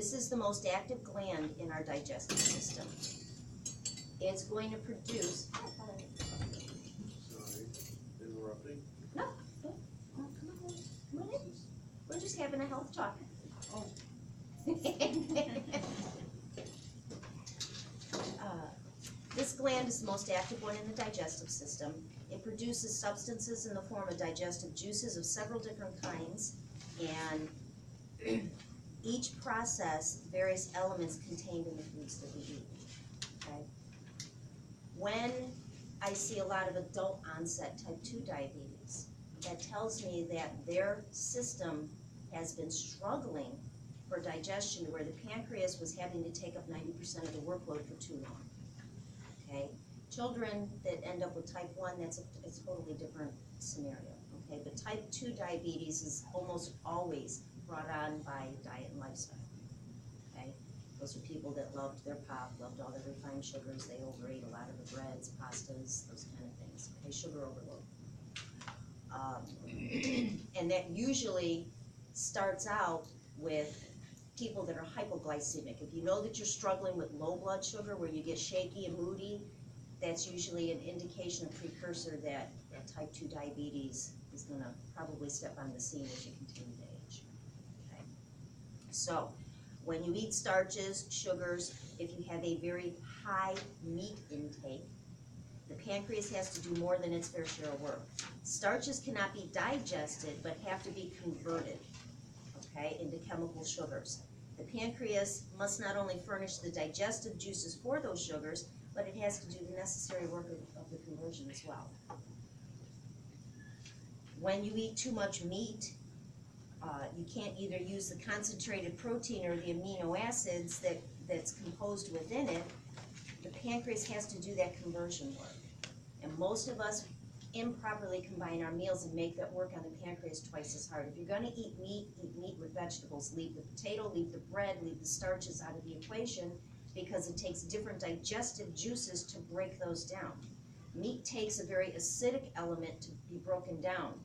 This is the most active gland in our digestive system. It's going to produce. Sorry, interrupting. No, come on in. We're just having a health talk. Oh. This gland is the most active one in the digestive system. It produces substances in the form of digestive juices of several different kinds, and each process various elements contained in the foods that we eat. Okay? When I see a lot of adult onset type 2 diabetes, that tells me that their system has been struggling for digestion, where the pancreas was having to take up 90% of the workload for too long. Okay? Children that end up with type 1, it's a totally different scenario. Okay? But type 2 diabetes is almost always brought on by diet and lifestyle. Okay? Those are people that loved their pop, loved all their refined sugars, they overate a lot of the breads, pastas, those kind of things. Okay? Sugar overload. And that usually starts out with people that are hypoglycemic. If you know that you're struggling with low blood sugar, where you get shaky and moody, that's usually an indication, a precursor that type 2 diabetes is going to probably step on the scene as you continue to age. Okay? So, when you eat starches, sugars, if you have a very high meat intake, the pancreas has to do more than its fair share of work. Starches cannot be digested, but have to be converted, okay, into chemical sugars. The pancreas must not only furnish the digestive juices for those sugars, but it has to do the necessary work of the conversion as well. When you eat too much meat, you can't either use the concentrated protein or the amino acids that's composed within it. The pancreas has to do that conversion work. And most of us improperly combine our meals and make that work on the pancreas twice as hard. If you're going to eat meat with vegetables. Leave the potato, leave the bread, leave the starches out of the equation, because it takes different digestive juices to break those down. Meat takes a very acidic element to be broken down,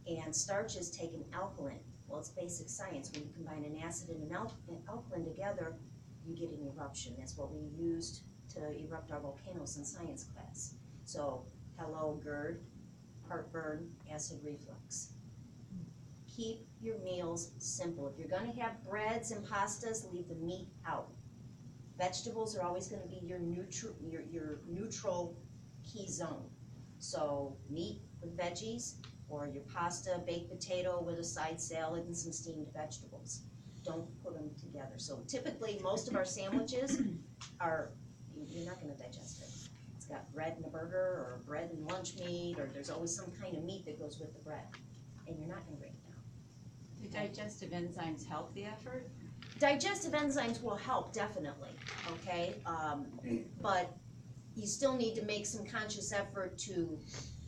and starches take an alkaline. Well, it's basic science. When you combine an acid and an alkaline together, you get an eruption. That's what we used to erupt our volcanoes in science class. So, hello, GERD, heartburn, acid reflux. Keep your meals simple. If you're going to have breads and pastas, leave the meat out. Vegetables are always going to be your neutral key zone. So, meat with veggies, or your pasta, baked potato with a side salad and some steamed vegetables. Don't put them together. So typically, most of our sandwiches are, you're not going to digest it. It's got bread and a burger, or bread and lunch meat, or there's always some kind of meat that goes with the bread, and you're not going to break it down. Do digestive enzymes help the effort? Digestive enzymes will help, definitely, okay? But you still need to make some conscious effort to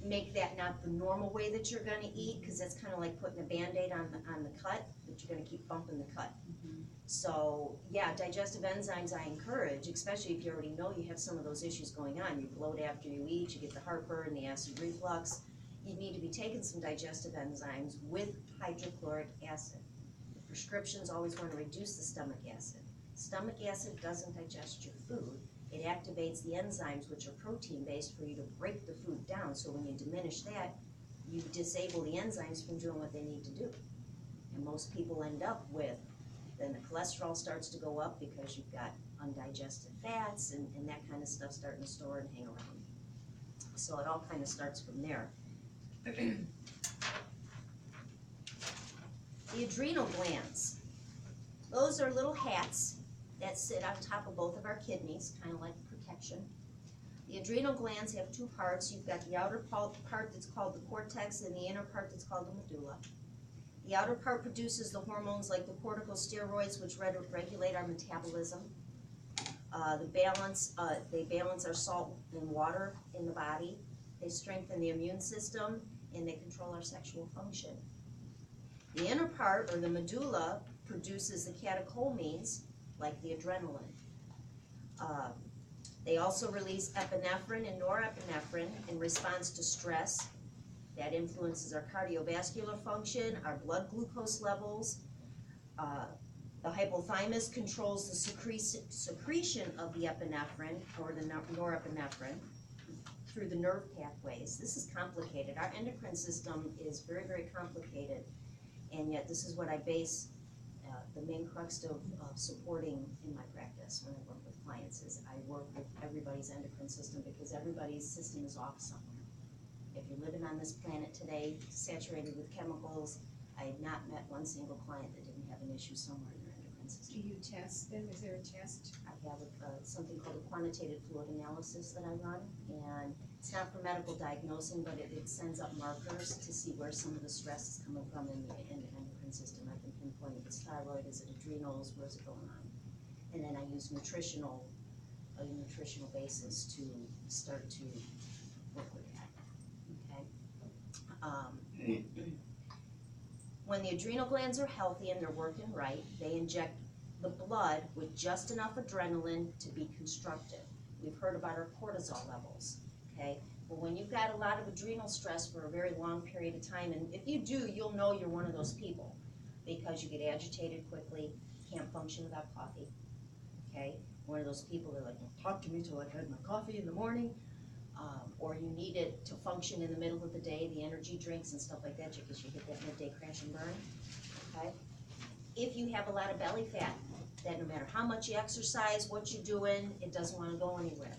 make that not the normal way that you're going to eat, because that's kind of like putting a Band-Aid on the cut, but you're going to keep bumping the cut. Mm-hmm. So, yeah, digestive enzymes I encourage, especially if you already know you have some of those issues going on. You bloat after you eat, you get the heartburn, the acid reflux. You need to be taking some digestive enzymes with hydrochloric acid. The prescriptions always want to reduce the stomach acid. Stomach acid doesn't digest your food. It activates the enzymes, which are protein-based, for you to break the food down. So when you diminish that, you disable the enzymes from doing what they need to do. And most people end up with, then the cholesterol starts to go up because you've got undigested fats and that kind of stuff starting to store and hang around. So it all kind of starts from there. The adrenal glands. Those are little hats that sit on top of both of our kidneys, kind of like protection. The adrenal glands have two parts. You've got the outer part that's called the cortex and the inner part that's called the medulla. The outer part produces the hormones like the corticosteroids, which regulate our metabolism. They balance our salt and water in the body. They strengthen the immune system, and they control our sexual function. The inner part, or the medulla, produces the catecholamines, like the adrenaline. They also release epinephrine and norepinephrine in response to stress. That influences our cardiovascular function, our blood glucose levels. The hypothalamus controls the secretion of the epinephrine or the norepinephrine through the nerve pathways. This is complicated. Our endocrine system is very, very complicated, and yet this is what I base the main crux of supporting in my practice when I work with clients is I work with everybody's endocrine system because everybody's system is off somewhere. If you're living on this planet today, saturated with chemicals, I have not met one single client that didn't have an issue somewhere in their endocrine Do system. you test them? Is there a test? I have something called a quantitative fluid analysis that I run, and it's not for medical diagnosing, but it sends up markers to see where some of the stress is coming from in the endocrine system. I can pinpoint if it's thyroid, is it adrenals, where's it going on? And then I use a nutritional basis to start to work with that, okay? When the adrenal glands are healthy and they're working right, they inject the blood with just enough adrenaline to be constructive. We've heard about our cortisol levels, okay? But when you've got a lot of adrenal stress for a very long period of time, and if you do, you'll know you're one of those people because you get agitated quickly, can't function without coffee, okay? One of those people that are like, well, talk to me till I've had my coffee in the morning, or you need it to function in the middle of the day, the energy drinks and stuff like that, because you get that midday crash and burn, okay? If you have a lot of belly fat, that no matter how much you exercise, what you're doing, it doesn't want to go anywhere.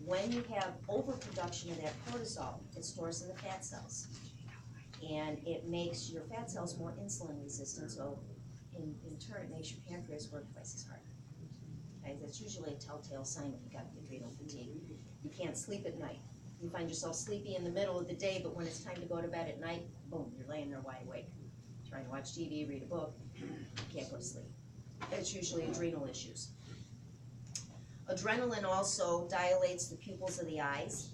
When you have overproduction of that cortisol, it stores in the fat cells. And it makes your fat cells more insulin resistant, so in turn it makes your pancreas work twice as hard. Okay, that's usually a telltale sign if you've got adrenal fatigue. You can't sleep at night. You find yourself sleepy in the middle of the day, but when it's time to go to bed at night, boom, you're laying there wide awake. Trying to watch TV, read a book, you can't go to sleep. It's usually adrenal issues. Adrenaline also dilates the pupils of the eyes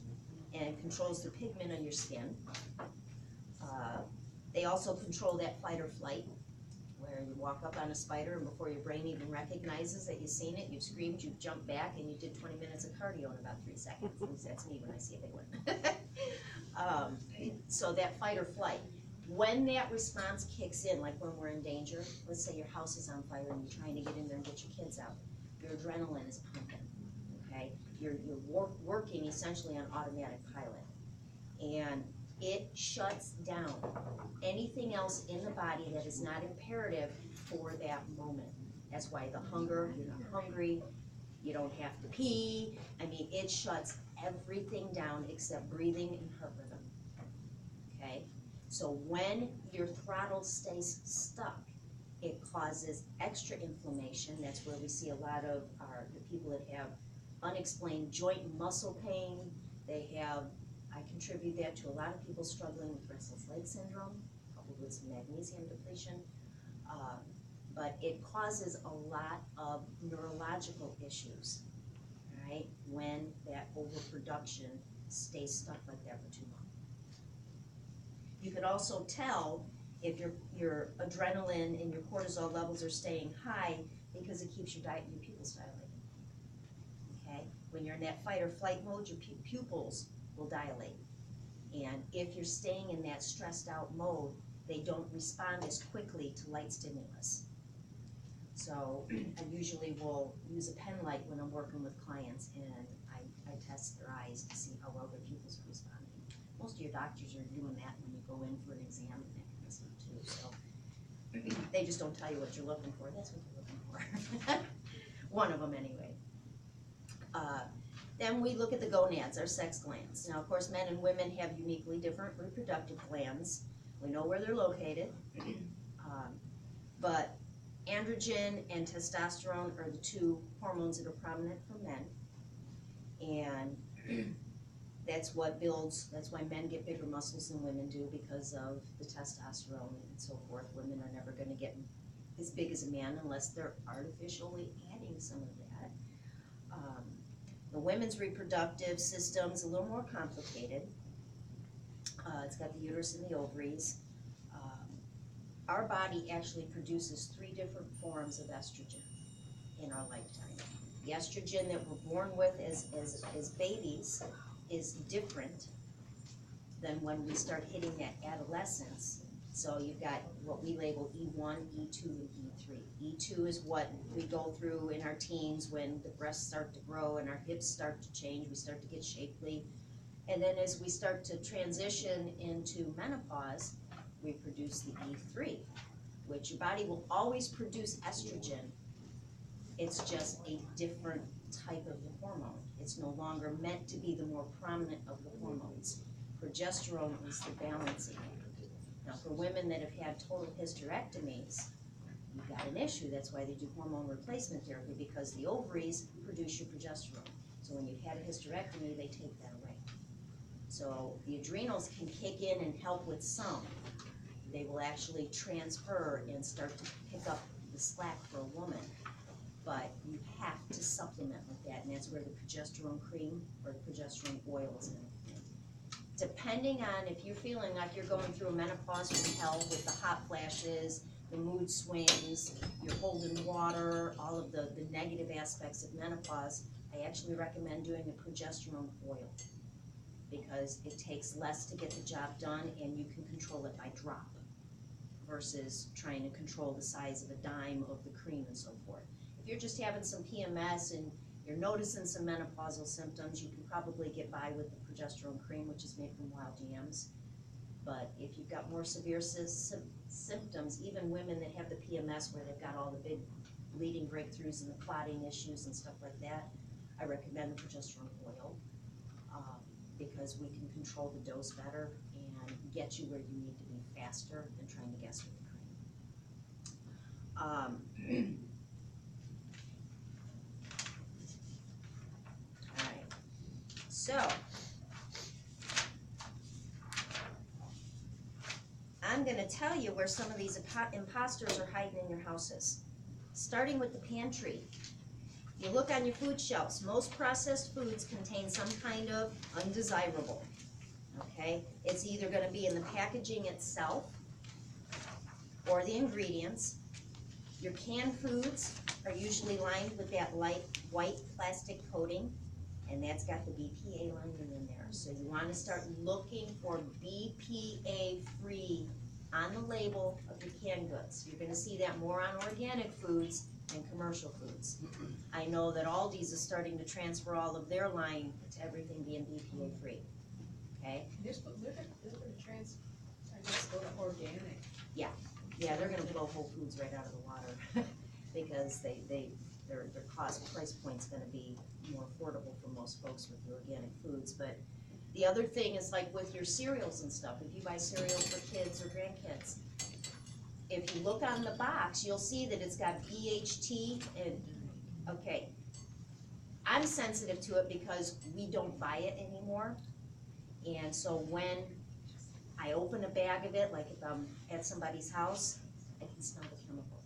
and controls the pigment of your skin. They also control that fight or flight, where you walk up on a spider and before your brain even recognizes that you've seen it, you've screamed, you've jumped back, and you did 20 minutes of cardio in about 3 seconds. At least that's me when I see a big one. So that fight or flight. When that response kicks in, like when we're in danger, let's say your house is on fire and you're trying to get in there and get your kids out, your adrenaline is pumping, okay? You're working essentially on automatic pilot. And it shuts down anything else in the body that is not imperative for that moment. That's why the hunger, you're not hungry, you don't have to pee. I mean, it shuts everything down except breathing and heart rhythm, okay? So when your throttle stays stuck, it causes extra inflammation. That's where we see a lot of the people that have unexplained joint and muscle pain. I contribute that to a lot of people struggling with restless leg syndrome, coupled with some magnesium depletion. But it causes a lot of neurological issues, right? When that overproduction stays stuck like that for too long. You can also tell if your adrenaline and your cortisol levels are staying high because it keeps your pupils dilated. Okay? When you're in that fight or flight mode, your pupils will dilate. And if you're staying in that stressed out mode, they don't respond as quickly to light stimulus. So I usually will use a pen light when I'm working with clients, and I test their eyes to see how well their pupils are responding. Most of your doctors are doing that when you go in for an exam and that kind of stuff too. So they just don't tell you what you're looking for. That's what you're looking for. One of them anyway. Then we look at the gonads, our sex glands. Now, of course, men and women have uniquely different reproductive glands. We know where they're located. But androgen and testosterone are the two hormones that are prominent for men. And that's why men get bigger muscles than women do, because of the testosterone and so forth. Women are never going to get as big as a man unless they're artificially adding some of that. The women's reproductive system's a little more complicated. It's got the uterus and the ovaries. Our body actually produces 3 different forms of estrogen in our lifetime. The estrogen that we're born with as babies is different than when we start hitting that adolescence So you've got what we label E1, E2, and E3. E2 is what we go through in our teens when the breasts start to grow and our hips start to change, we start to get shapely. And then as we start to transition into menopause, we produce the E3, which your body will always produce estrogen. It's just a different type of hormone. It's no longer meant to be the more prominent of the hormones. Progesterone is the balancing. Now, for women that have had total hysterectomies, you've got an issue. That's why they do hormone replacement therapy, because the ovaries produce your progesterone. So when you've had a hysterectomy, they take that away. So the adrenals can kick in and help with some. They will actually transfer and start to pick up the slack for a woman. But you have to supplement with that, and that's where the progesterone cream or the progesterone oil is in. Depending on if you're feeling like you're going through a menopause from hell with the hot flashes, the mood swings, you're holding water, all of the negative aspects of menopause, I actually recommend doing the progesterone oil because it takes less to get the job done and you can control it by drop versus trying to control the size of a dime of the cream and so forth. If you're just having some PMS and you're noticing some menopausal symptoms, you can probably get by with the progesterone cream, which is made from wild yams. But if you've got more severe symptoms, even women that have the PMS where they've got all the big bleeding breakthroughs and the clotting issues and stuff like that, I recommend the progesterone oil because we can control the dose better and get you where you need to be faster than trying to guess with the cream. So, I'm going to tell you where some of these imposters are hiding in your houses. Starting with the pantry. You look on your food shelves, most processed foods contain some kind of undesirable. Okay? It's either going to be in the packaging itself or the ingredients. Your canned foods are usually lined with that light white plastic coating, and that's got the BPA lining in there. So you want to start looking for BPA-free on the label of your canned goods. You're going to see that more on organic foods than commercial foods. I know that Aldi's is starting to transfer all of their line to everything being BPA-free. Okay? They're going to transfer, I guess, go to organic. Yeah, they're going to blow Whole Foods right out of the water because their cost price point's going to be more affordable for most folks with the organic foods. But the other thing is like with your cereals and stuff, if you buy cereal for kids or grandkids, if you look on the box, you'll see that it's got BHT and, okay, I'm sensitive to it because we don't buy it anymore. And so when I open a bag of it, like if I'm at somebody's house, I can smell the chemical.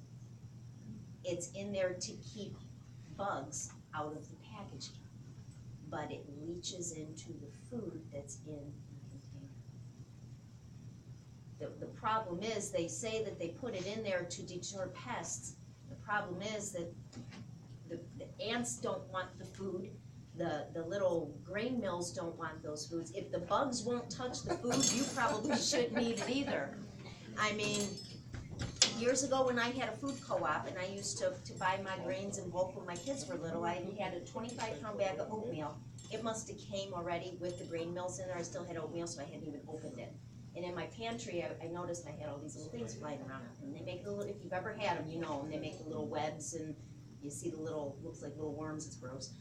It's in there to keep bugs out of the packaging, but it leaches into the food that's in the container. The problem is they say that they put it in there to deter pests. The problem is that the ants don't want the food. The little grain mills don't want those foods. If the bugs won't touch the food, you probably shouldn't eat it either. I mean, years ago when I had a food co-op and I used to buy my grains in bulk when my kids were little, I had a 25-pound bag of oatmeal. It must have came already with the grain mills in there. I still had oatmeal, so I hadn't even opened it. And in my pantry, I noticed I had all these little things flying around. And they make the little, if you've ever had them, you know them. They make the little webs and you see the little, looks like little worms, it's gross.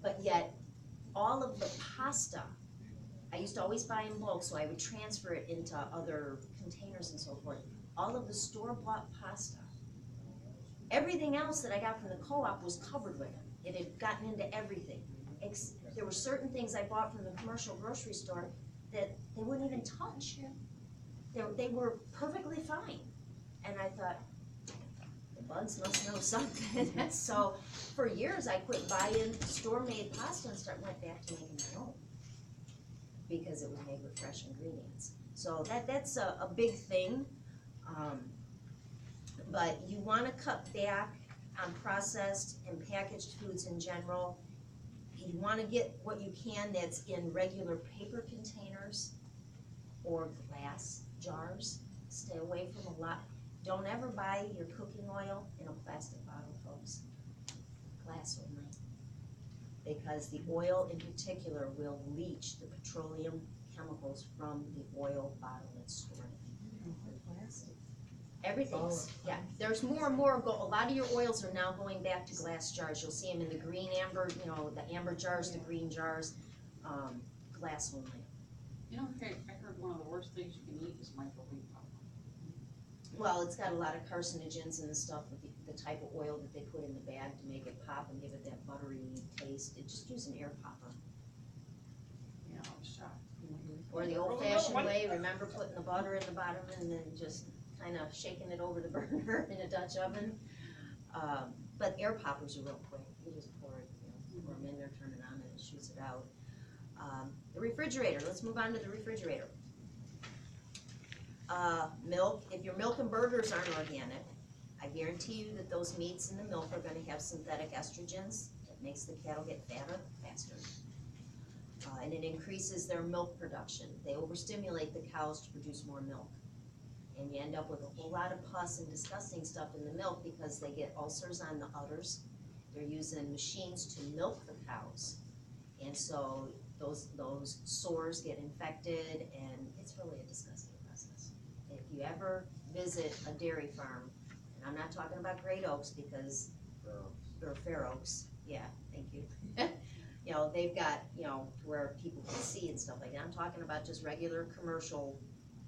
But yet, all of the pasta, I used to always buy in bulk, so I would transfer it into other containers and so forth. All of the store-bought pasta, everything else that I got from the co-op was covered with it. It had gotten into everything. There were certain things I bought from the commercial grocery store that they wouldn't even touch. They were perfectly fine. And I thought, the bugs must know something. So for years I quit buying store-made pasta and went back to making my own because it was made with fresh ingredients. So that's a big thing. But you want to cut back on processed and packaged foods in general. You want to get what you can that's in regular paper containers or glass. jars. Stay away from a lot. Don't ever buy your cooking oil in a plastic bottle, folks. Glass only. Because the oil in particular will leach the petroleum chemicals from the oil bottle that's stored in. Everything's, yeah, there's more and more, a lot of your oils are now going back to glass jars. You'll see them in the green amber, you know, the amber jars, the green jars, glass only. You know, I heard one of the worst things you can eat is microwave popcorn. Well, it's got a lot of carcinogens and stuff with the type of oil that they put in the bag to make it pop and give it that buttery taste. Just use an air popper. Yeah, I was shocked. Or the old fashioned way, remember putting the butter in the bottom and then just kind of shaking it over the burner in a Dutch oven. But air poppers are real quick. You just pour it, pour them in there, turn it on, and it shoots it out. The refrigerator, let's move on to the refrigerator. Milk, if your milk and burgers aren't organic, I guarantee you that those meats in the milk are gonna have synthetic estrogens. That makes the cattle get fatter faster. And it increases their milk production. They overstimulate the cows to produce more milk. And you end up with a whole lot of pus and disgusting stuff in the milk because they get ulcers on the udders. They're using machines to milk the cows. And so those sores get infected, and it's really a disgusting process. If you ever visit a dairy farm, and I'm not talking about Great Oaks because, or Fair Oaks, yeah, thank you. You know, they've got, you know, where people can see and stuff like that. I'm talking about just regular commercial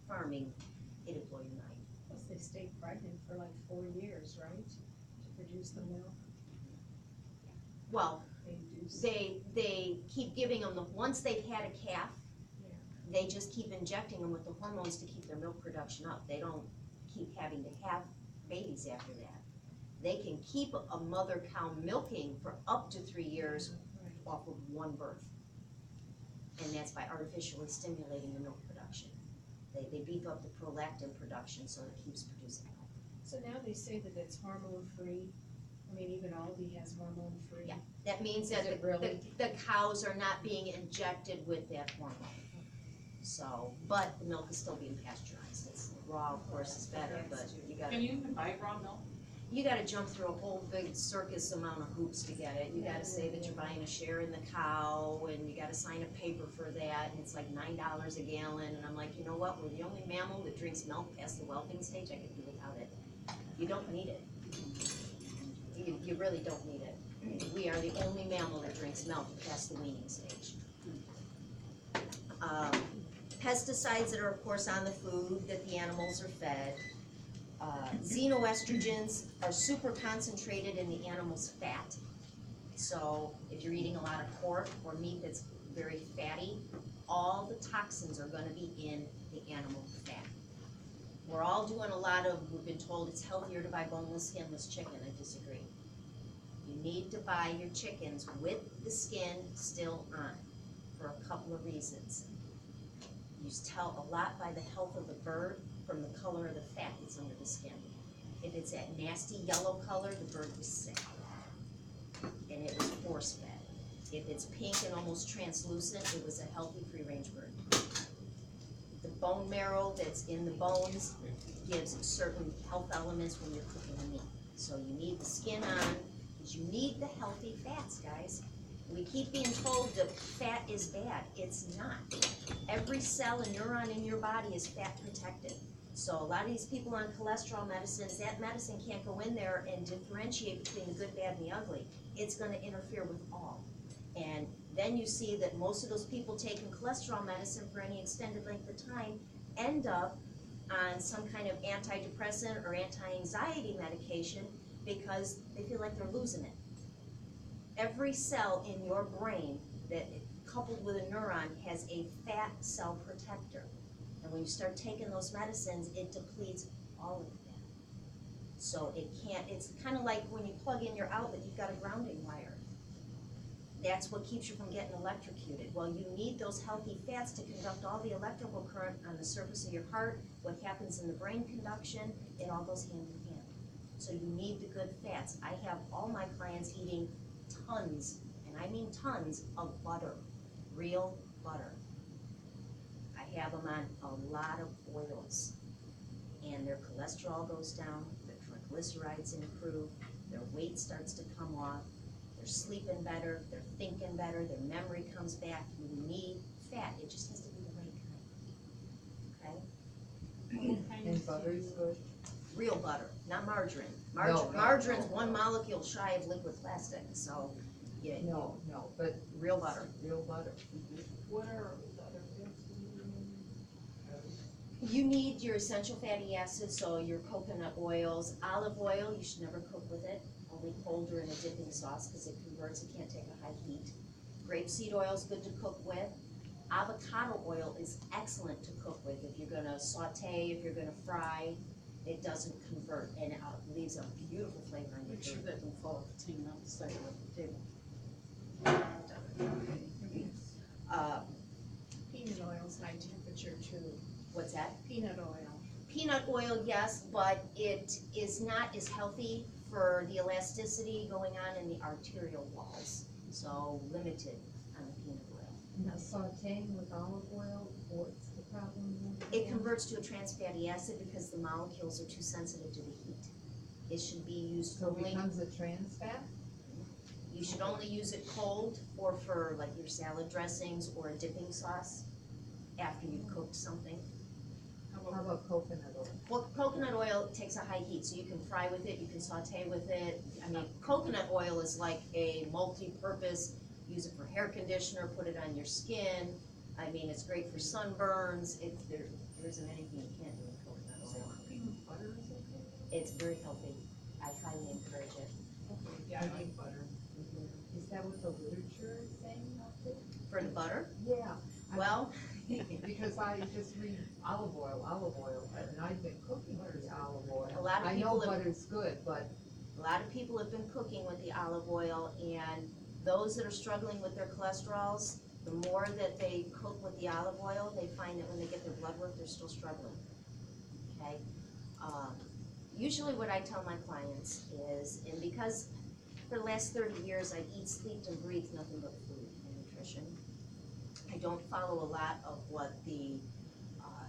farming. It'd blow your mind. Plus they stay pregnant for like 4 years, right? To produce the milk. Well, They induce. they keep giving them once they've had a calf, Yeah. they just keep injecting them with the hormones to keep their milk production up. They don't keep having to have babies after that. They can keep a mother cow milking for up to 3 years Right. off of one birth. And that's by artificially stimulating the milk production. They beef up the prolactin production so it keeps producing milk. So now they say that it's hormone free. I mean, even Aldi has hormone free. Yeah. That means that Is it really? the cows are not being injected with that hormone. So, but the milk is still being pasteurized. It's raw, of course, is better, but you Can gotta, you even buy raw milk? you gotta jump through a whole big circus amount of hoops to get it. You gotta say that you're buying a share in the cow, and you gotta sign a paper for that, and it's like $9 a gallon, and I'm like, you know what, we're the only mammal that drinks milk past the whelping stage. I could do without it. You don't need it. You really don't need it. We are the only mammal that drinks milk past the weaning stage. Pesticides that are of course on the food that the animals are fed. Xenoestrogens are super concentrated in the animal's fat. So if you're eating a lot of pork or meat that's very fatty, all the toxins are gonna be in the animal fat. We're all doing a lot of, we've been told it's healthier to buy boneless, skinless chicken. I disagree. You need to buy your chickens with the skin still on for a couple of reasons. You tell a lot by the health of the bird from the color of the fat that's under the skin. If it's that nasty yellow color, the bird was sick, and it was force fed. If it's pink and almost translucent, it was a healthy free-range bird. The bone marrow that's in the bones gives certain health elements when you're cooking the meat. So you need the skin on, because you need the healthy fats, guys. We keep being told that fat is bad. It's not. Every cell and neuron in your body is fat protected. So a lot of these people on cholesterol medicines, that medicine can't go in there and differentiate between the good, bad, and the ugly. It's gonna interfere with all. And then you see that most of those people taking cholesterol medicine for any extended length of time end up on some kind of antidepressant or anti-anxiety medication because they feel like they're losing it. Every cell in your brain that coupled with a neuron has a fat cell protector. And when you start taking those medicines, it depletes all of that. So it can't, it's kind of like when you plug in your outlet, you've got a grounding wire. That's what keeps you from getting electrocuted. Well, you need those healthy fats to conduct all the electrical current on the surface of your heart. What happens in the brain conduction, it all goes hand in hand. So you need the good fats. I have all my clients eating tons, and I mean tons, of butter, real butter. I have them on a lot of oils, and their cholesterol goes down, their triglycerides improve, their weight starts to come off, they're sleeping better, they're thinking better, their memory comes back. You need fat, it just has to be the right kind, okay? And butter is good? Real butter, not margarine. No, Margarine's no. one molecule shy of liquid plastic, so, yeah, No, but real butter. real butter. What are the other things? You need your essential fatty acids, so your coconut oils, olive oil, you should never cook with it, only cold or in a dipping sauce, because it converts, it can't take a high heat. Grapeseed oil is good to cook with. Avocado oil is excellent to cook with if you're gonna saute, if you're gonna fry. It doesn't convert, and it leaves a beautiful flavor in your Make sure food. that don't fall off the tin off the side of the table. Peanut oil's high temperature too. What's that? Peanut oil. Peanut oil, yes, but it is not as healthy for the elasticity going on in the arterial walls, so limited on the peanut oil. Now sauteing with olive oil, what's the problem with It converts to a trans fatty acid because the molecules are too sensitive to the heat. It should be used So it only, becomes a trans fat? you should only use it cold or for like your salad dressings or a dipping sauce after you've cooked something. How about coconut oil? Well, coconut oil takes a high heat, so you can fry with it, you can saute with it. I mean, coconut oil is like a multi-purpose, use it for hair conditioner, put it on your skin. I mean, it's great for sunburns. There isn't anything you can't do with coconut oil. Peanut butter is okay? It's very healthy. I highly encourage it. Okay, yeah, I like butter. Is that what the literature is saying out there? For the butter, Yeah. well, Because I just read olive oil, and I've been cooking with the olive oil. A lot of I know people have- butter's good, but a lot of people have been cooking with the olive oil, and those that are struggling with their cholesterols, the more that they cook with the olive oil, they find that when they get their blood work, they're still struggling, okay? Usually what I tell my clients is, and because for the last 30 years, I eat, sleep, and breathe nothing but food and nutrition, I don't follow a lot of what the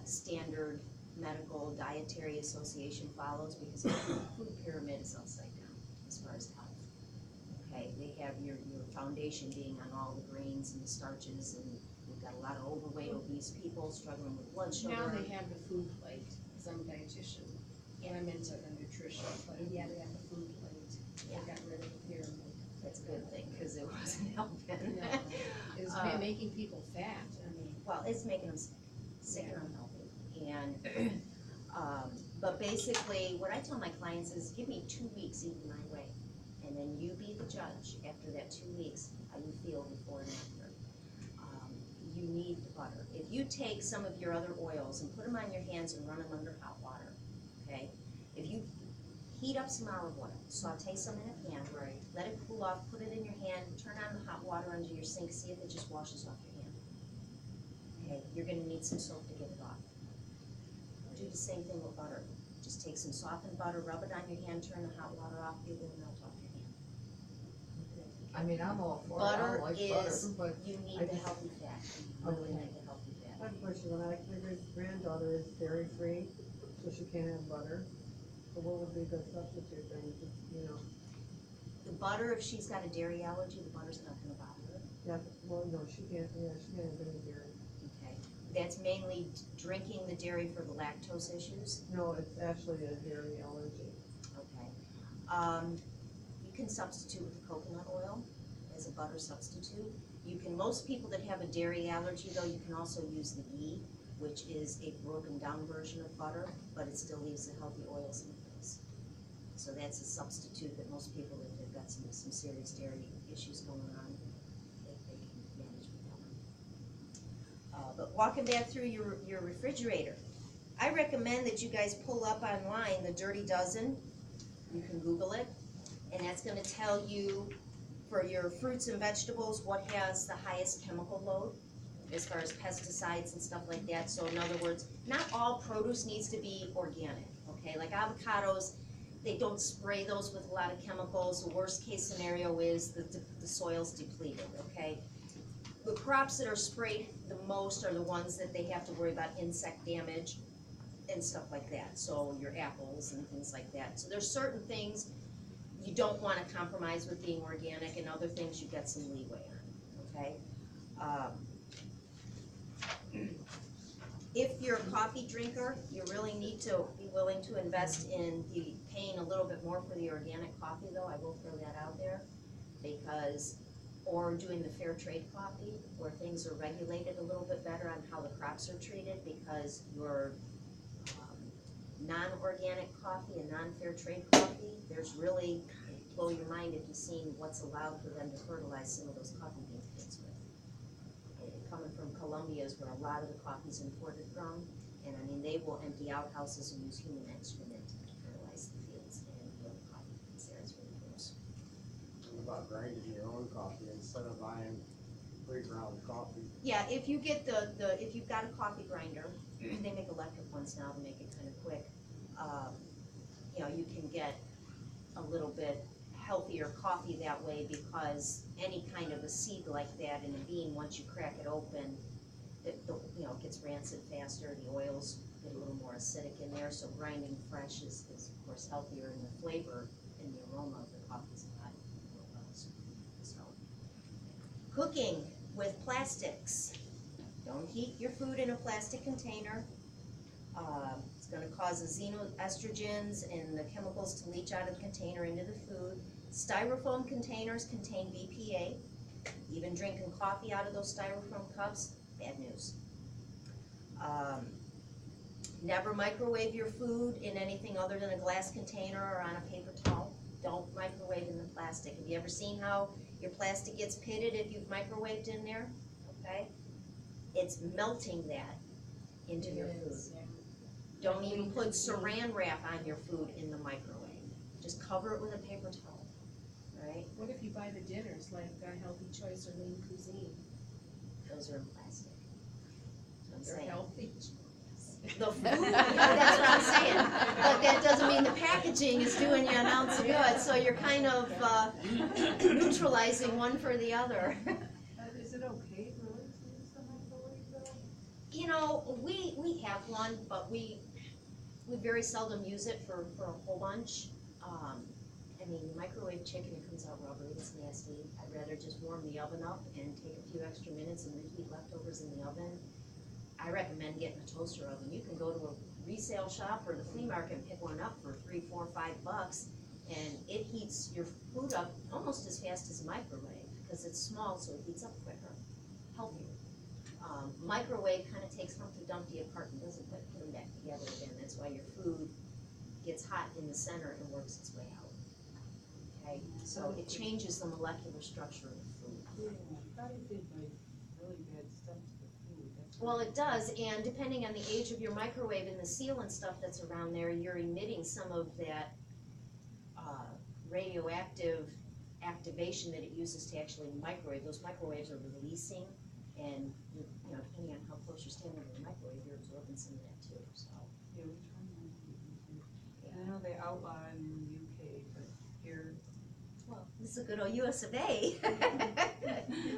standard medical dietary association follows, because the food pyramid is upside down as far as health. Okay, they have your foundation being on all the grains and the starches, and we've got a lot of overweight, obese people struggling with blood sugar. Now they have the food plate, because I'm a dietitian, and I'm into the nutrition, but yeah, they have the food plate. They got rid of the pyramid. That's a good thing, because it wasn't helping. No, it's making people fat, I mean. Well, it's making them sick and unhealthy, and, but basically, what I tell my clients is, give me 2 weeks eating my way, and then you be the judge after that 2 weeks, how you feel before and after. You need the butter. If you take some of your other oils and put them on your hands and run them under hot water, okay? If you heat up some olive oil, saute some in a pan, right. let it cool off, put it in your hand, turn on the hot water under your sink, see if it just washes off your hand. Okay, you're gonna need some soap to get it off. Do the same thing with butter. Just take some softened butter, rub it on your hand, turn the hot water off, it will melt off your hand. I mean, I'm all for it, I Butter like butter, is, but you need I the just- healthy fat, you really Okay. need the healthy I fat. have a question. When my granddaughter is dairy free, so she can't have butter. So what would be the substitute then? The butter, if she's got a dairy allergy, the butter's not gonna bother her. Yeah, well, no, she can't have any dairy. Okay, that's mainly drinking the dairy for the lactose issues. No, it's actually a dairy allergy. Okay. You can substitute with coconut oil as a butter substitute. You can, most people that have a dairy allergy though, you can also use the ghee, which is a broken down version of butter, but it still leaves the healthy oils in place. So that's a substitute that most people, if they've got some serious dairy issues going on, they can manage with that one. But walking back through your refrigerator, I recommend that you guys pull up online the Dirty Dozen. You can Google it, and that's gonna tell you for your fruits and vegetables what has the highest chemical load as far as pesticides and stuff like that. So in other words, not all produce needs to be organic, okay? Like avocados, they don't spray those with a lot of chemicals. The worst case scenario is the soil's depleted, okay? the crops that are sprayed the most are the ones that they have to worry about insect damage and stuff like that, so your apples and things like that. So there's certain things you don't wanna compromise with being organic, and other things you get some leeway on, okay? If you're a coffee drinker, you really need to be willing to invest in paying a little bit more for the organic coffee, though, I will throw that out there. Because, or doing the fair trade coffee, where things are regulated a little bit better on how the crops are treated, because your non-organic coffee and non-fair trade coffee, there's really, blow your mind if you've seen what's allowed for them to fertilize some of those coffee bean fields with. Coming from Colombia is where a lot of the coffee's imported from, and I mean, they will empty outhouses and use human excrement to fertilize the fields and grow the coffee beans there. It's really gross. What about grinding your own coffee instead of buying pre-ground coffee? Yeah, if you get if you've got a coffee grinder, they make electric ones now to make it kind of quick. You know, you can get a little bit healthier coffee that way, because any kind of a seed like that in a bean, once you crack it open, it gets rancid faster, the oils get a little more acidic in there, so grinding fresh is of course healthier, and the flavor and the aroma of the coffee is a lot more well. So, cooking with plastics. Don't heat your food in a plastic container. It's gonna cause the xenoestrogens and the chemicals to leach out of the container into the food. Styrofoam containers contain BPA. Even drinking coffee out of those styrofoam cups, bad news. Never microwave your food in anything other than a glass container or on a paper towel. Don't microwave in the plastic. Have you ever seen how your plastic gets pitted if you've microwaved in there? Okay? It's melting that into your food. Don't even put saran wrap on your food in the microwave. Just cover it with a paper towel, right? What if you buy the dinners like Healthy Choice or Lean Cuisine? Those are in plastic. That's what I'm They're saying. healthy. The food, yeah, that's what I'm saying. But that doesn't mean the packaging is doing you an ounce of good, so you're kind of neutralizing one for the other. Is it okay really to use the microwave though? You know, we have one, but we very seldom use it for a whole bunch. I mean, microwave chicken, it comes out rubbery, it's nasty. I'd rather just warm the oven up and take a few extra minutes and reheat leftovers in the oven. I recommend getting a toaster oven. You can go to a resale shop or the flea market and pick one up for $3, $4, $5, and it heats your food up almost as fast as a microwave, because it's small, so it heats up quicker, healthier. Microwave kind of takes Humpty Dumpty apart and doesn't put them back together again. That's why your food gets hot in the center and works its way out. Okay, so it changes the molecular structure of the food. Yeah, that is like really bad stuff to the food. That's Well, it does, and depending on the age of your microwave and the seal and stuff that's around there, you're emitting some of that radioactive activation that it uses to actually microwave. Those microwaves are releasing, and you know, depending on how close you're standing to the microwave, you're absorbing some of that too. So, Yeah, we try not to. And I know they outlaw it in the UK, but here, well, this is a good old US of A.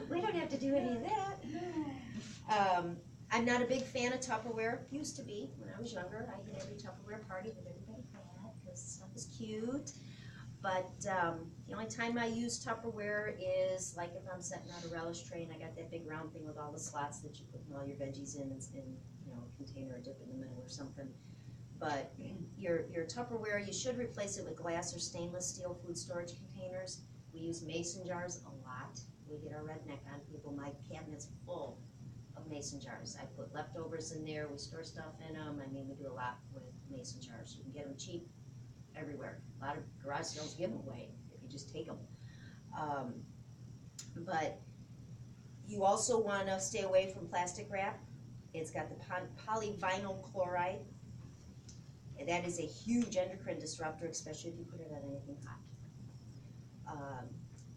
We don't have to do any of that. I'm not a big fan of Tupperware. Used to be when I was younger. I had every Tupperware party that everybody had because the stuff is cute. But the only time I use Tupperware is like if I'm setting out a relish tray and I got that big round thing with all the slots that you put all your veggies in, you know, a container or dip in the middle or something. But your Tupperware, you should replace it with glass or stainless steel food storage containers. We use mason jars a lot. We get our redneck on people. My cabinet's full of mason jars. I put leftovers in there. We store stuff in them. I mean, we do a lot with mason jars. You can get them cheap everywhere. A lot of garage sales give them away if you just take them. But you also want to stay away from plastic wrap. It's got the polyvinyl chloride. And that is a huge endocrine disruptor, especially if you put it on anything hot.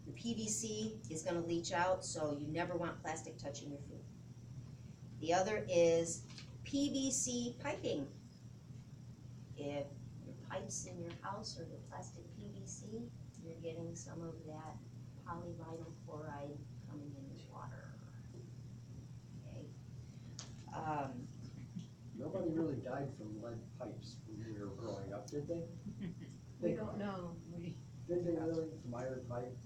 The PVC is going to leach out, so you never want plastic touching your food. The other is PVC piping. If your pipes in your house are the plastic PVC, you're getting some of that polyvinyl chloride coming in your water. Nobody really died from lead pipes when we were growing up, did they? We don't know, Did they really, from iron pipe?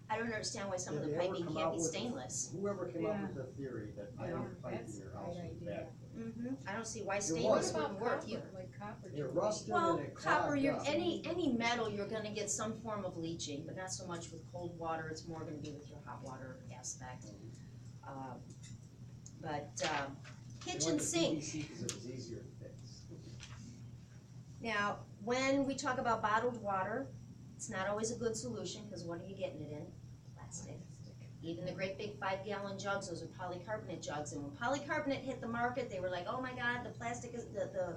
I don't understand why some of Did the they ever piping come can't out be with- stainless. Whoever came up Yeah. with the theory that Yeah, iron pipe in that's your a house great was idea. bad. I don't see why was. stainless What wouldn't about work. You, copper, like copper? It rusted well, and it copper, clogged you're, up. any metal, you're gonna get some form of leaching, but not so much with cold water, it's more gonna be with your hot water aspect. They Kitchen went to sink. PVC 'cause it was easier to fix. Now, when we talk about bottled water, it's not always a good solution, because what are you getting it in? Plastic. Even the great big 5-gallon jugs, those are polycarbonate jugs, and when polycarbonate hit the market, they were like, oh my God, the plastic is, the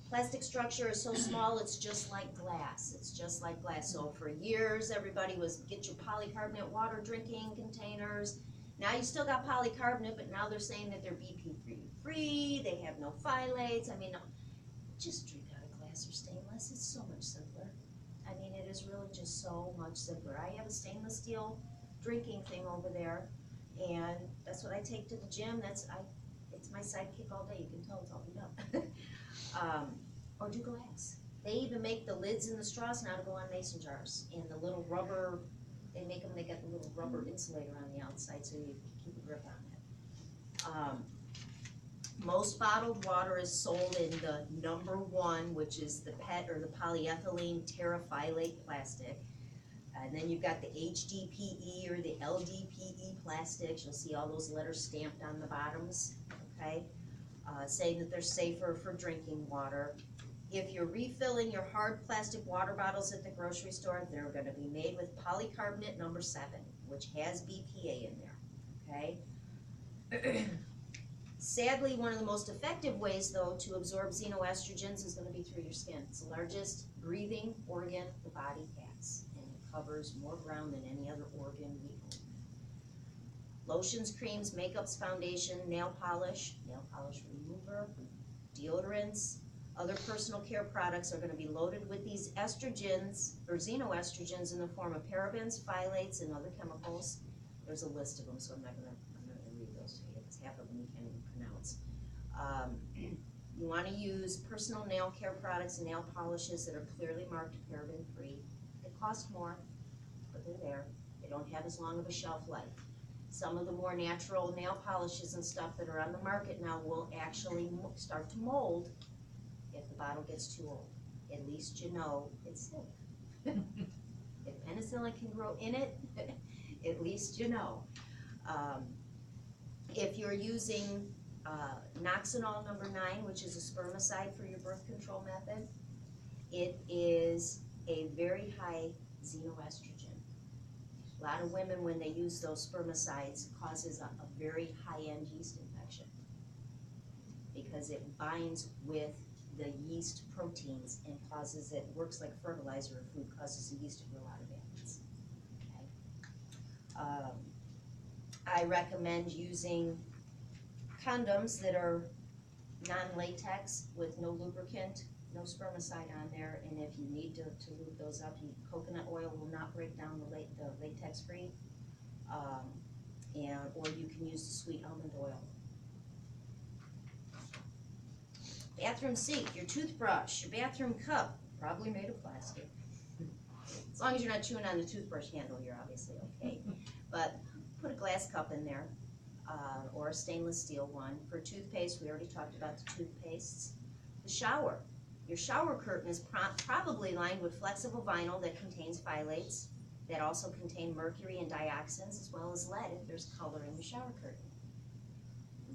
plastic structure is so small, it's just like glass, it's just like glass. So for years, everybody was, get your polycarbonate water drinking containers. Now you still got polycarbonate, but now they're saying that they're BP free, they have no phthalates. I mean, no, just drink out of glass or stainless, it's so much simpler. I mean, it is really just so much simpler. I have a stainless steel drinking thing over there, and that's what I take to the gym. It's my sidekick all day. You can tell it's all beat up. Or do glass. They even make the lids and the straws now to go on mason jars, and the little rubber. They make them. They got the little rubber insulator on the outside, so you keep a grip on it. Most bottled water is sold in the number 1, which is the PET or the polyethylene terephthalate plastic. And then you've got the HDPE or the LDPE plastics. You'll see all those letters stamped on the bottoms, okay? Saying that they're safer for drinking water. If you're refilling your hard plastic water bottles at the grocery store, they're gonna be made with polycarbonate number 7, which has BPA in there, okay? Sadly, one of the most effective ways, though, to absorb xenoestrogens is gonna be through your skin. It's the largest breathing organ the body has, and it covers more ground than any other organ we own. Lotions, creams, makeups, foundation, nail polish remover, deodorants, other personal care products are gonna be loaded with these estrogens, or xenoestrogens, in the form of parabens, phthalates, and other chemicals. There's a list of them, so I'm not gonna read those to you, because half of them you can't even pronounce. You wanna use personal nail care products and nail polishes that are clearly marked paraben-free. They cost more, but they're there. They don't have as long of a shelf life. Some of the more natural nail polishes and stuff that are on the market now will actually start to mold if the bottle gets too old. At least you know it's safe. If penicillin can grow in it, at least you know. If you're using Noxanol number 9, which is a spermicide for your birth control method, it is a very high xenoestrogen. A lot of women, when they use those spermicides, causes a very high-end yeast infection because it binds with the yeast proteins and causes it, works like fertilizer or food, causes the yeast to grow out of it. Okay. I recommend using condoms that are non-latex with no lubricant, no spermicide on there, and if you need to lube those up, coconut oil will not break down the latex-free, or you can use the sweet almond oil. Bathroom sink, your toothbrush, your bathroom cup, probably made of plastic. As long as you're not chewing on the toothbrush handle, you're obviously okay. But put a glass cup in there, or a stainless steel one. For toothpaste, we already talked about the toothpastes. The shower. Your shower curtain is probably lined with flexible vinyl that contains phthalates, that also contain mercury and dioxins, as well as lead if there's color in the shower curtain.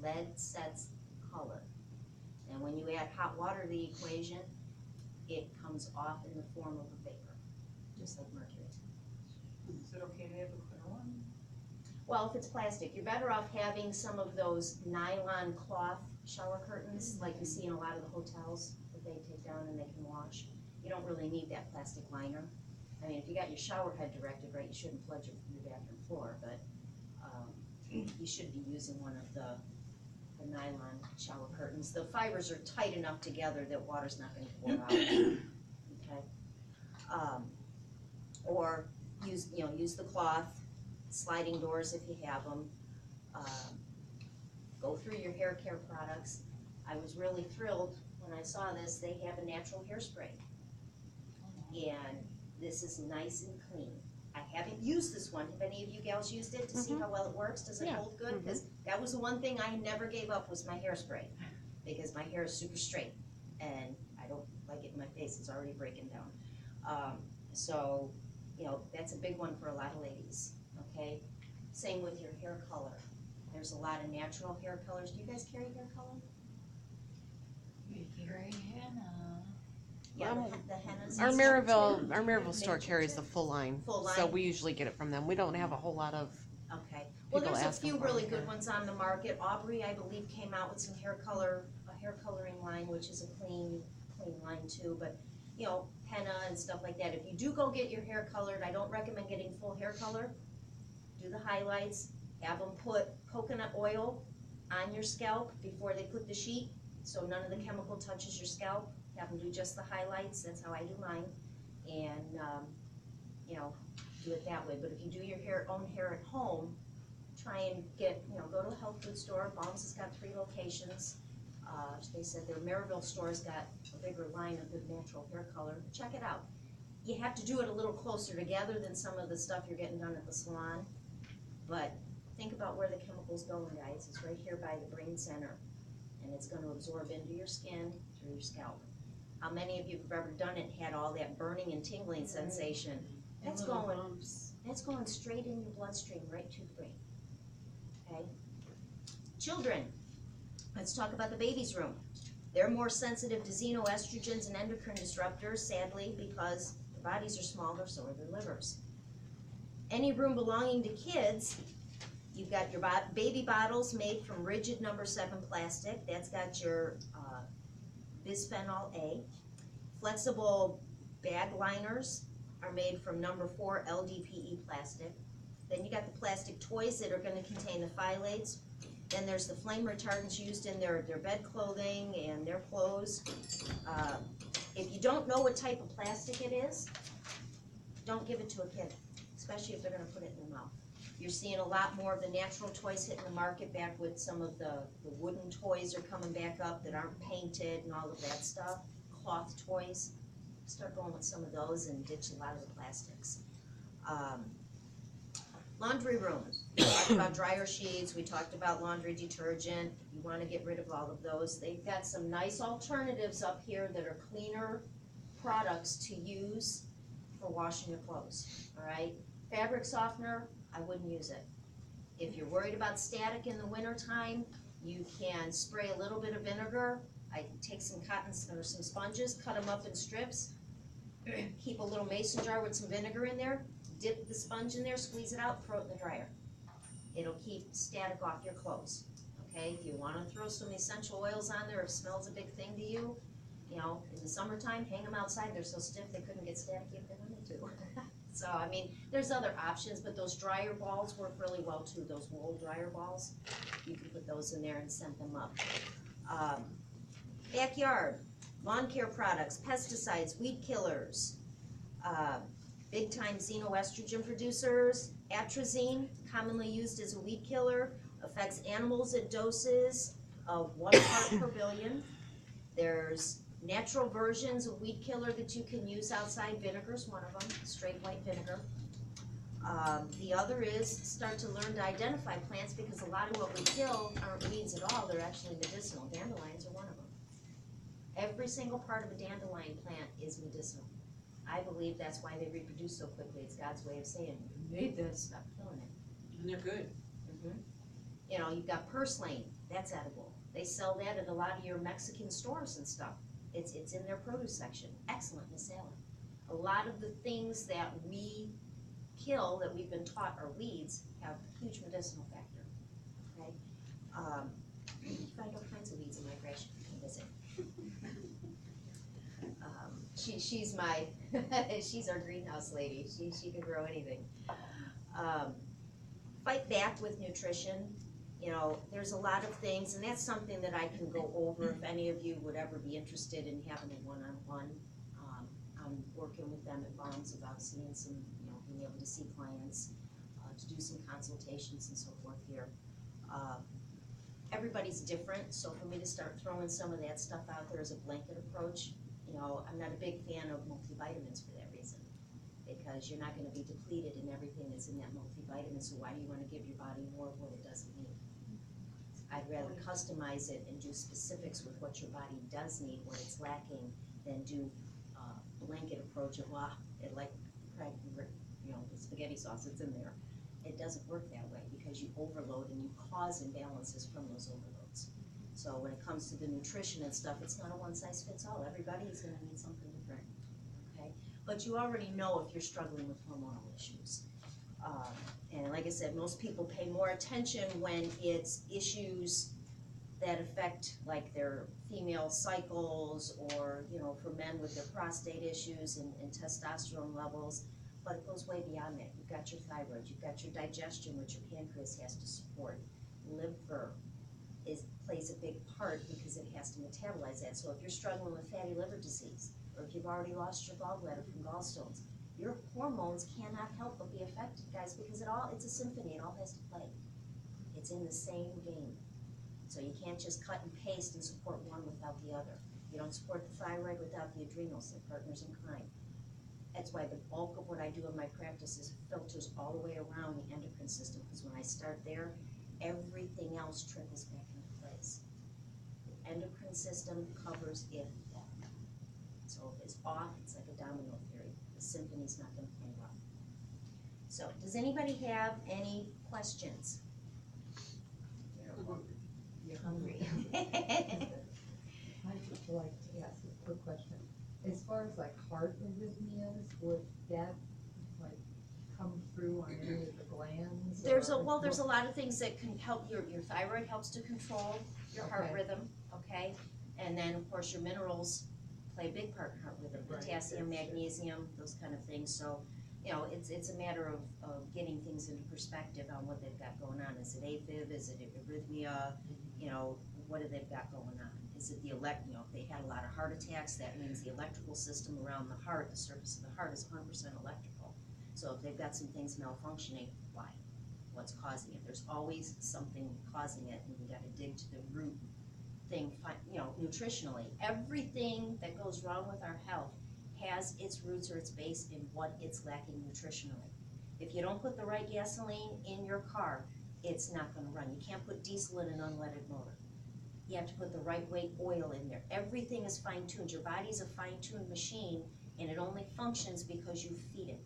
Lead sets color. And when you add hot water to the equation, it comes off in the form of a vapor, just like mercury. Is it okay to have a clear one? Well, if it's plastic, you're better off having some of those nylon cloth shower curtains, like you see in a lot of the hotels that they take down and they can wash. You don't really need that plastic liner. I mean, if you got your shower head directed right, you shouldn't flood your bathroom floor, but you should be using one of the nylon shower curtains. The fibers are tight enough together that water's not gonna pour out. Okay. Or use the cloth sliding doors if you have them. go through your hair care products. I was really thrilled when I saw this. They have a natural hairspray. And this is nice and clean. I haven't used this one. Have any of you gals used it to see how well it works? Does it Yeah. hold good? Because that was the one thing I never gave up was my hairspray. Because my hair is super straight and I don't like it in my face. It's already breaking down. So, you know, that's a big one for a lot of ladies, okay? Same with your hair color. There's a lot of natural hair colors. Do you guys carry hair color? We carry henna. Yeah, the hennas. Our and stuff, too. Maryville store carries the full line, Full so line? we usually get it from them. We don't have a whole lot of, Okay, well, People there's a ask few them for really it, good yeah. ones on the market. Aubrey, I believe, came out with some a hair coloring line, which is a clean line too, but, you know, henna and stuff like that. If you do go get your hair colored, I don't recommend getting full hair color. Do the highlights, have them put coconut oil on your scalp before they put the sheet, so none of the chemical touches your scalp. Have them do just the highlights, that's how I do mine, and, you know, do it that way. But if you do your own hair at home, try and get, you know, go to a health food store. Baum's has got 3 locations. They said their Maryville store's got a bigger line of good natural hair color. Check it out. You have to do it a little closer together than some of the stuff you're getting done at the salon. But think about where the chemical's going, guys. It's right here by the brain center. And it's gonna absorb into your skin, through your scalp. How many of you have ever done it, had all that burning and tingling sensation? That's going straight in your bloodstream, right to the brain. Okay? Children, let's talk about the baby's room. They're more sensitive to xenoestrogens and endocrine disruptors, sadly, because their bodies are smaller, so are their livers. Any room belonging to kids, you've got your baby bottles made from rigid number 7 plastic. That's got your bisphenol A. Flexible bag liners are made from number 4 LDPE plastic. Then you got the plastic toys that are going to contain the phthalates. Then there's the flame retardants used in their bed clothing and their clothes. If you don't know what type of plastic it is, don't give it to a kid, especially if they're going to put it in their mouth. You're seeing a lot more of the natural toys hitting the market, back with some of the wooden toys are coming back up that aren't painted and all of that stuff. Cloth toys. Start going with some of those and ditch a lot of the plastics. Laundry room. We talked about dryer sheets, we talked about laundry detergent. You want to get rid of all of those. They've got some nice alternatives up here that are cleaner products to use for washing your clothes, all right? Fabric softener, I wouldn't use it. If you're worried about static in the winter time, you can spray a little bit of vinegar. I take some cotton or some sponges, cut them up in strips, keep a little mason jar with some vinegar in there, dip the sponge in there, squeeze it out, throw it in the dryer. It'll keep static off your clothes, okay? If you wanna throw some essential oils on there, if smell's a big thing to you, you know, in the summertime, hang them outside, they're so stiff they couldn't get static if they wanted to. So, I mean, there's other options, but those dryer balls work really well too, those wool dryer balls. You can put those in there and scent them up. Backyard, lawn care products, pesticides, weed killers, big time xenoestrogen producers. Atrazine, commonly used as a weed killer, affects animals at doses of 1 part per billion. There's natural versions of weed killer that you can use outside. Vinegar's one of them, straight white vinegar. The other is start to learn to identify plants, because a lot of what we kill aren't weeds at all, they're actually medicinal. Dandelions are one of them. Every single part of a dandelion plant is medicinal. I believe that's why they reproduce so quickly. It's God's way of saying, you made this, stop killing it. And they're good. You know, you've got purslane, that's edible. They sell that at a lot of your Mexican stores and stuff. It's in their produce section. Excellent in the salad. A lot of the things that we kill, that we've been taught are weeds, have huge medicinal factor. Okay? You find all kinds of weeds in my grass, you can visit. She's my, she's our greenhouse lady. She can grow anything. Fight back with nutrition. You know, there's a lot of things, and that's something that I can go over if any of you would ever be interested in having a one-on-one. I'm working with them at Baum's about seeing some, you know, being able to see clients, to do some consultations and so forth here. everybody's different, so for me to start throwing some of that stuff out there as a blanket approach, you know, I'm not a big fan of multivitamins for that reason. Because you're not gonna be depleted in everything that's in that multivitamin, so why do you wanna give your body more of what it doesn't need? I'd rather customize it and do specifics with what your body does need, what it's lacking, than do a blanket approach of, it like, you know, the spaghetti sauce, it's in there. It doesn't work that way, because you overload and you cause imbalances from those overloads. So when it comes to the nutrition and stuff, it's not a one size fits all, everybody is gonna need something different, okay? But you already know if you're struggling with hormonal issues. And like I said, most people pay more attention when it's issues that affect like their female cycles, or, you know, for men with their prostate issues and testosterone levels. But it goes way beyond that. You've got your thyroid, you've got your digestion, which your pancreas has to support. Liver plays a big part because it has to metabolize that. So if you're struggling with fatty liver disease, or if you've already lost your gallbladder from gallstones, your hormones cannot help but be affected, guys, because it's a symphony, it all has to play. It's in the same game. So you can't just cut and paste and support one without the other. You don't support the thyroid without the adrenals, they're partners in crime. That's why the bulk of what I do in my practice is filters all the way around the endocrine system, because when I start there, everything else trickles back into place. The endocrine system covers it all. So if it's off, it's like a domino theory. The symphony's not gonna play well. So, does anybody have any questions? You're hungry. I'd just like to ask a quick question. As far as like heart arrhythmias, would that like come through on any of the glands? There's or- a lot of things that can help. Your thyroid helps to control your heart Okay. rhythm, okay? And then, of course, your minerals play a big part in heart rhythm, Right, potassium, that's it. magnesium, those kind of things. So, you know, it's a matter of getting things into perspective on what they've got going on. Is it AFib? Is it arrhythmia? You know, what have they got going on? Is it the if they had a lot of heart attacks, that means the electrical system around the heart, the surface of the heart is 100% electrical. So if they've got some things malfunctioning, why? What's causing it? There's always something causing it, and you gotta dig to the root thing, you know, nutritionally. Everything that goes wrong with our health has its roots or its base in what it's lacking nutritionally. If you don't put the right gasoline in your car, it's not gonna run. You can't put diesel in an unleaded motor. You have to put the right weight oil in there. Everything is fine-tuned. Your body's a fine-tuned machine, and it only functions because you feed it.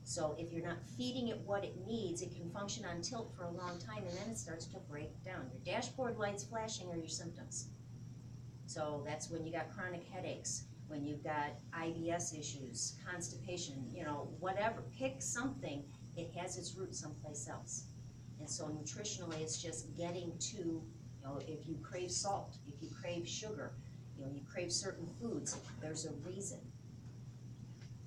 So if you're not feeding it what it needs, it can function on tilt for a long time, and then it starts to break down. Your dashboard lights flashing are your symptoms. So that's when you got chronic headaches, when you've got IBS issues, constipation, you know, whatever. Pick something, it has its root someplace else. And so nutritionally, it's just getting to, you know, if you crave salt, if you crave sugar, you know, you crave certain foods, there's a reason.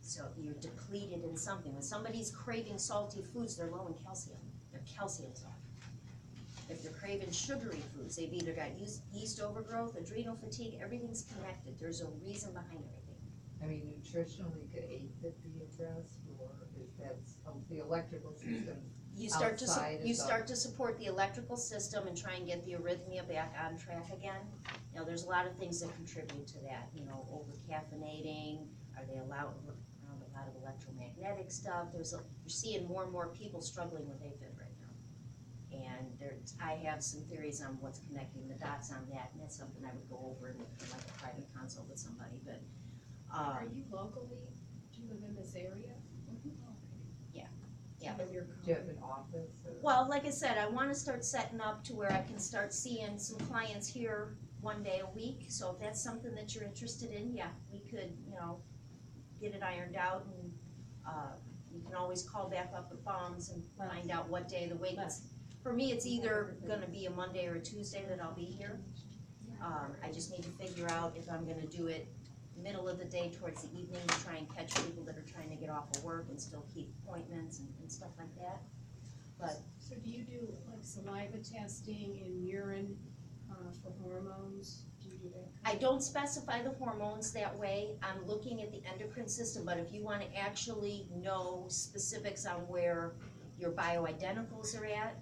So you're depleted in something. When somebody's craving salty foods, they're low in calcium. Their calcium's off. If they're craving sugary foods, they've either got yeast overgrowth, adrenal fatigue, everything's connected. There's a reason behind everything. I mean, nutritionally, could AFib be addressed, or is that the electrical system? You start Outside is to support the electrical system and try and get the arrhythmia back on track again. You know, there's a lot of things that contribute to that. You know, over-caffeinating, are they allowed around a lot of electromagnetic stuff? You're seeing more and more people struggling with AFib right now. And I have some theories on what's connecting the dots on that, and that's something I would go over in like a private consult with somebody, but. Are you locally, do you live in this area? Yeah. In your Do you have an office? Or? Well, like I said, I wanna start setting up to where I can start seeing some clients here one day a week. So if that's something that you're interested in, yeah, we could, you know, get it ironed out, and, you can always call back up at Bombs and find out what day of the week. For me, it's either gonna be a Monday or a Tuesday that I'll be here. I just need to figure out if I'm gonna do it middle of the day towards the evening to try and catch people that are trying to get off of work and still keep appointments and stuff like that. But So do you do like saliva testing and urine, for hormones? Do you do that? I don't specify the hormones that way. I'm looking at the endocrine system, but if you wanna actually know specifics on where your bioidenticals are at,